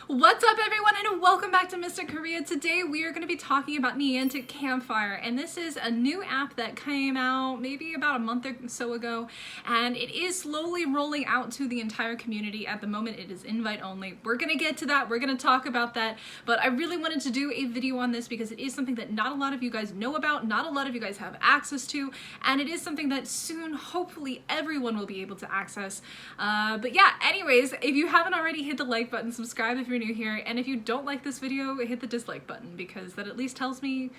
What's up everyone and welcome back to Mr. Korea. Today we are going to be talking about Niantic Campfire, and this is a new app that came out maybe about a month or so ago, and it is slowly rolling out to the entire community. At the moment it is invite only. We're going to get to that, we're going to talk about that, but I really wanted to do a video on this because it is something that not a lot of you guys know about, not a lot of you guys have access to, and it is something that soon hopefully everyone will be able to access. But yeah, anyways, if you haven't already, hit the like button, subscribe if you're new here, and if you don't like this video, hit the dislike button because that at least tells me,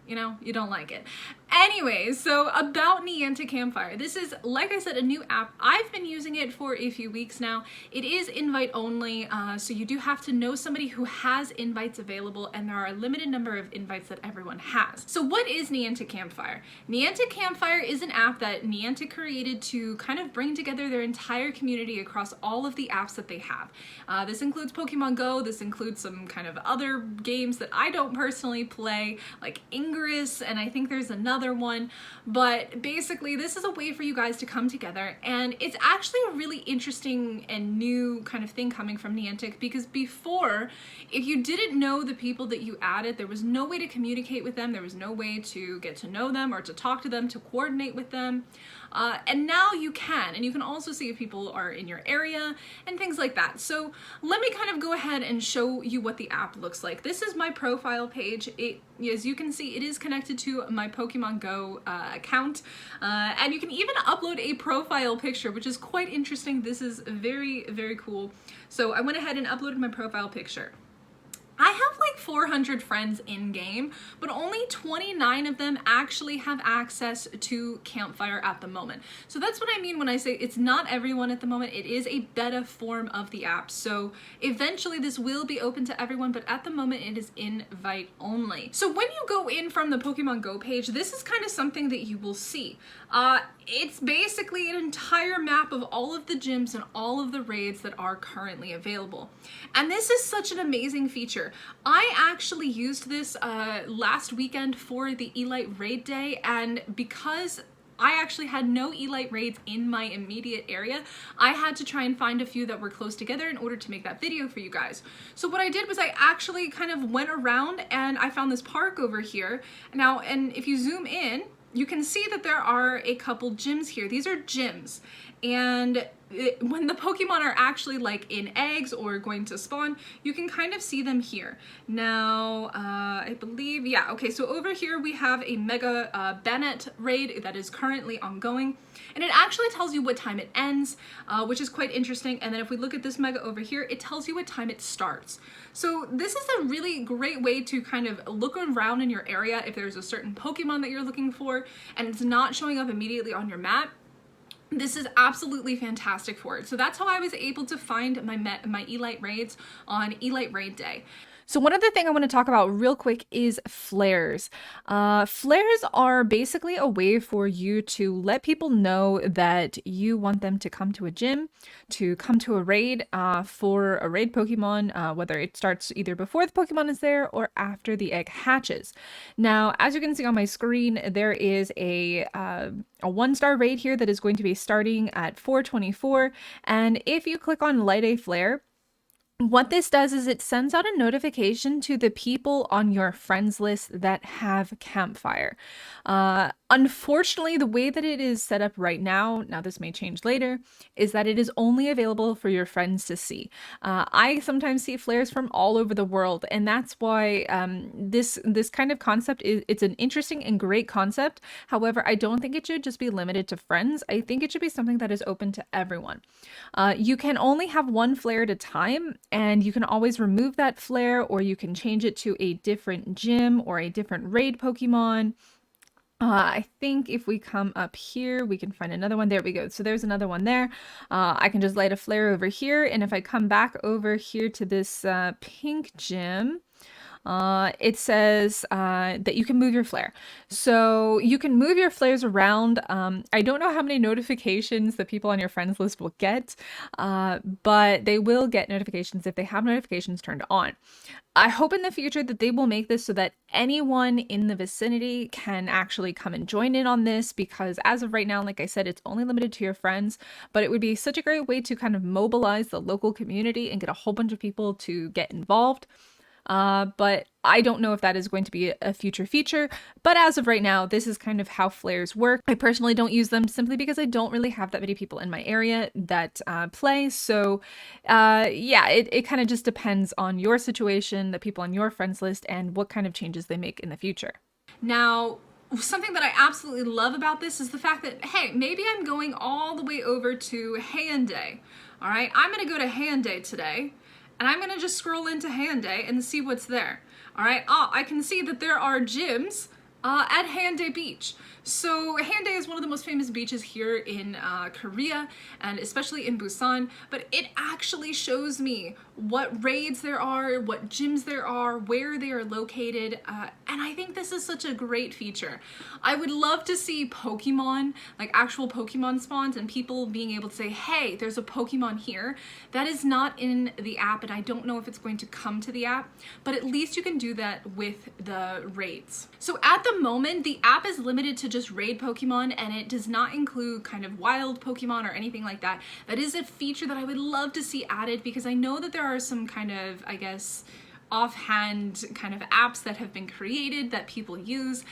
you know, you don't like it. Anyways, so about Niantic Campfire. This is, like I said, a new app. I've been using it for a few weeks now. It is invite only, so you do have to know somebody who has invites available, and there are a limited number of invites that everyone has. So what is Niantic Campfire? Niantic Campfire is an app that Niantic created to kind of bring together their entire community across all of the apps that they have. This includes Pokemon Go, this includes some kind of other games that I don't personally play, like Ingress, and I think there's another one, but basically this is a way for you guys to come together, and it's actually a really interesting and new kind of thing coming from Niantic, because before, if you didn't know the people that you added, there was no way to communicate with them, there was no way to get to know them or to talk to them, to coordinate with them, and now you can, and you can also see if people are in your area and things like that. So let me kind of go ahead and show you what the app looks like. This is my profile page. As you can see, it is connected to my Pokemon Go account, and you can even upload a profile picture, which is quite interesting. This is very, very cool. So I went ahead and uploaded my profile picture. I have like 400 friends in game, but only 29 of them actually have access to Campfire at the moment. So that's what I mean when I say it's not everyone at the moment. It is a beta form of the app. So eventually this will be open to everyone, but at the moment it is invite only. So when you go in from the Pokemon Go page, this is kind of something that you will see. It's basically an entire map of all of the gyms and all of the raids that are currently available. And this is such an amazing feature. I actually used this last weekend for the Elite Raid Day, and because I actually had no Elite raids in my immediate area, I had to try and find a few that were close together in order to make that video for you guys. So what I did was I actually kind of went around and I found this park over here. Now, and if you zoom in, you can see that there are a couple gyms here. These are gyms, and when the Pokemon are actually like in eggs or going to spawn, you can kind of see them here. Now, I believe, yeah, okay, so over here we have a Mega Bannet raid that is currently ongoing, and it actually tells you what time it ends, which is quite interesting. And then if we look at this Mega over here, it tells you what time it starts. So this is a really great way to kind of look around in your area if there's a certain Pokemon that you're looking for and it's not showing up immediately on your map. This is absolutely fantastic for it. So that's how I was able to find my Elite raids on Elite Raid Day. So one other thing I want to talk about real quick is flares. Flares are basically a way for you to let people know that you want them to come to a gym, to come to a raid for a raid Pokemon, whether it starts either before the Pokemon is there or after the egg hatches. Now, as you can see on my screen, there is a 1-star raid here that is going to be starting at 4:24, and if you click on Light a Flare, what this does is it sends out a notification to the people on your friends list that have Campfire. Unfortunately, the way that it is set up right now this may change later, is that it is only available for your friends to see. I sometimes see flares from all over the world, and that's why this kind of concept it's an interesting and great concept. However, I don't think it should just be limited to friends. I think it should be something that is open to everyone. You can only have one flare at a time, and you can always remove that flare, or you can change it to a different gym or a different raid Pokemon. I think if we come up here, we can find another one. There we go. So there's another one there. I can just light a flare over here. And if I come back over here to this pink gym, it says that you can move your flare. So you can move your flares around. I don't know how many notifications the people on your friends list will get, but they will get notifications if they have notifications turned on. I hope in the future that they will make this so that anyone in the vicinity can actually come and join in on this, because as of right now, like I said, it's only limited to your friends, but it would be such a great way to kind of mobilize the local community and get a whole bunch of people to get involved. But I don't know if that is going to be a future feature. But as of right now, this is kind of how flares work. I personally don't use them simply because I don't really have that many people in my area that play. So yeah, it kind of just depends on your situation, the people on your friends list, and what kind of changes they make in the future. Now, something that I absolutely love about this is the fact that, hey, maybe I'm going all the way over to Hyundai. All right, I'm going to go to Hyundai today. And I'm gonna just scroll into Hyundai and see what's there. All right, I can see that there are gyms at Hyundai Beach. So Hyundai is one of the most famous beaches here in Korea, and especially in Busan, but it actually shows me what raids there are, what gyms there are, where they are located, and I think this is such a great feature. I would love to see Pokemon, like actual Pokemon spawns, and people being able to say, hey, there's a Pokemon here. That is not in the app, and I don't know if it's going to come to the app, but at least you can do that with the raids. So at the moment, the app is limited to just raid Pokemon, and it does not include kind of wild Pokemon or anything like that. That is a feature that I would love to see added, because I know that there are some kind of, I guess, offhand kind of apps that have been created that people use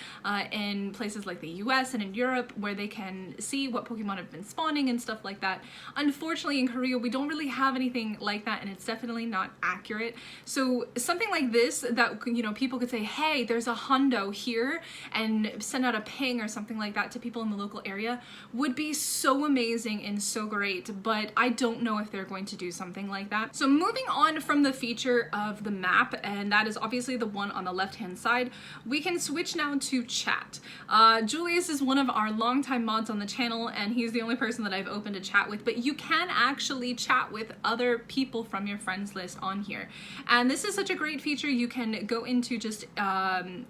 in places like the US and in Europe, where they can see what Pokemon have been spawning and stuff like that. Unfortunately, in Korea, we don't really have anything like that, and it's definitely not accurate. So something like this that, you know, people could say, hey, there's a hundo here, and send out a ping or something like that to people in the local area would be so amazing and so great, but I don't know if they're going to do something like that. So moving on from the feature of the map, and that is obviously the one on the left hand side, we can switch now to chat. Julius is one of our longtime mods on the channel, and he's the only person that I've opened a chat with, but you can actually chat with other people from your friends list on here, and this is such a great feature. You can go into just add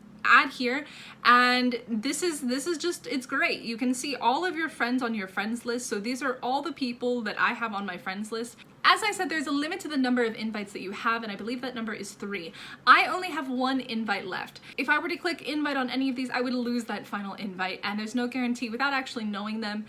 here, and this is just, it's great. You can see all of your friends on your friends list. So these are all the people that I have on my friends list. As I said, there's a limit to the number of invites that you have, and I believe that number is 3. I only have 1 invite left. If I were to click invite on any of these, I would lose that final invite, and there's no guarantee without actually knowing them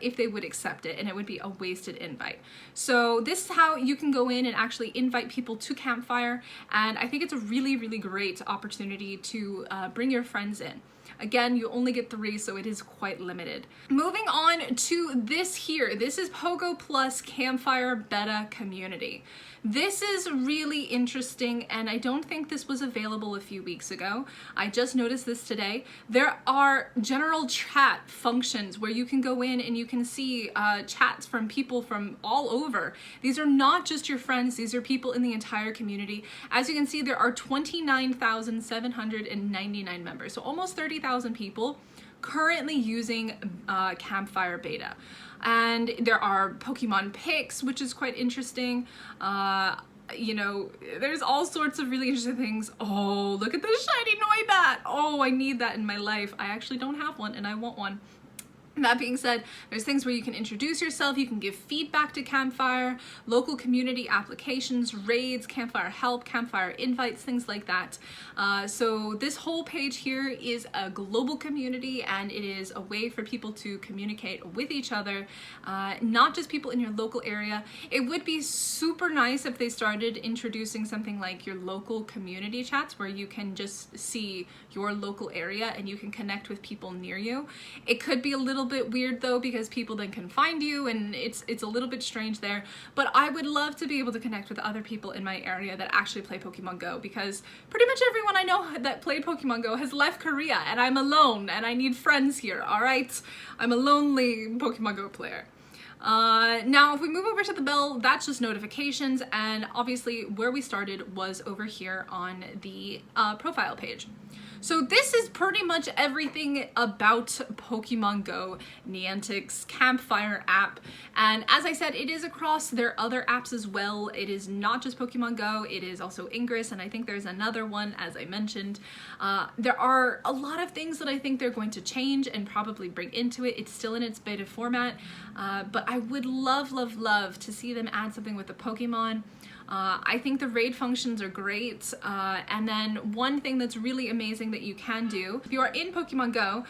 if they would accept it, and it would be a wasted invite. So this is how you can go in and actually invite people to Campfire, and I think it's a really, really great opportunity to bring your friends in. Again, you only get 3, so it is quite limited. Moving on to this here. This is Pogo Plus Campfire Beta Community. This is really interesting, and I don't think this was available a few weeks ago. I just noticed this today. There are general chat functions where you can go in and you can see chats from people from all over. These are not just your friends, these are people in the entire community. As you can see, there are 29,799 members, so almost 30,000 people currently using Campfire Beta. And there are Pokemon picks, which is quite interesting. You know, there's all sorts of really interesting things. Oh, look at this shiny Noibat. Oh, I need that in my life. I actually don't have one, and I want one. That being said, there's things where you can introduce yourself, you can give feedback to Campfire, local community applications, raids, Campfire help, Campfire invites, things like that. So this whole page here is a global community, and it is a way for people to communicate with each other, not just people in your local area. It would be super nice if they started introducing something like your local community chats, where you can just see your local area and you can connect with people near you. It could be a little bit weird though, because people then can find you, and it's a little bit strange there, but I would love to be able to connect with other people in my area that actually play Pokemon Go, because pretty much everyone I know that played Pokemon Go has left Korea, and I'm alone, and I need friends here, all right? I'm a lonely Pokemon Go player. Now, if we move over to the bell, that's just notifications, and obviously where we started was over here on the profile page. So this is pretty much everything about Pokemon Go, Niantic's Campfire app. And as I said, it is across their other apps as well. It is not just Pokemon Go, it is also Ingress, and I think there's another one, as I mentioned. There are a lot of things that I think they're going to change and probably bring into it. It's still in its beta format, but I would love, love, love to see them add something with the Pokemon. I think the raid functions are great, and then one thing that's really amazing that you can do, if you are in Pokemon Go,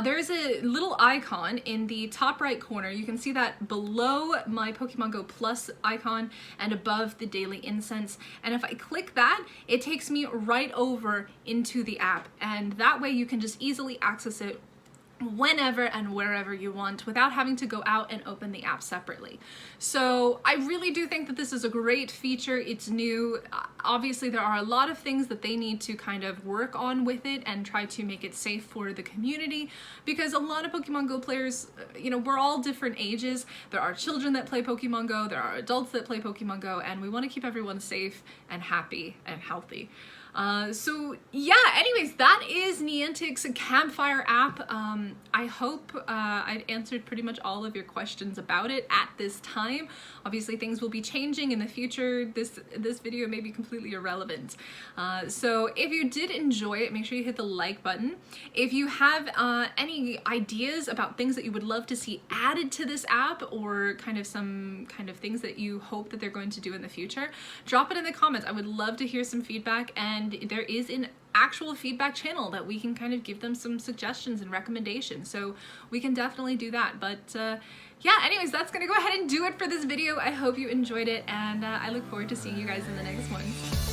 there's a little icon in the top right corner. You can see that below my Pokemon Go Plus icon and above the daily incense, and if I click that, it takes me right over into the app, and that way you can just easily access it whenever and wherever you want without having to go out and open the app separately. So I really do think that this is a great feature. It's new. Obviously there are a lot of things that they need to kind of work on with it and try to make it safe for the community, because a lot of Pokemon Go players, you know, we're all different ages. There are children that play Pokemon Go, there are adults that play Pokemon Go, and we want to keep everyone safe and happy and healthy. So yeah, anyways, that is Niantic's Campfire app. I hope I've answered pretty much all of your questions about it at this time. Obviously things will be changing in the future. This video may be completely irrelevant. So if you did enjoy it, make sure you hit the like button. If you have any ideas about things that you would love to see added to this app, or some kind of things that you hope that they're going to do in the future, drop it in the comments. I would love to hear some feedback, and there is an actual feedback channel that we can kind of give them some suggestions and recommendations, so we can definitely do that. But yeah, anyways, that's gonna go ahead and do it for this video. I hope you enjoyed it, and I look forward to seeing you guys in the next one.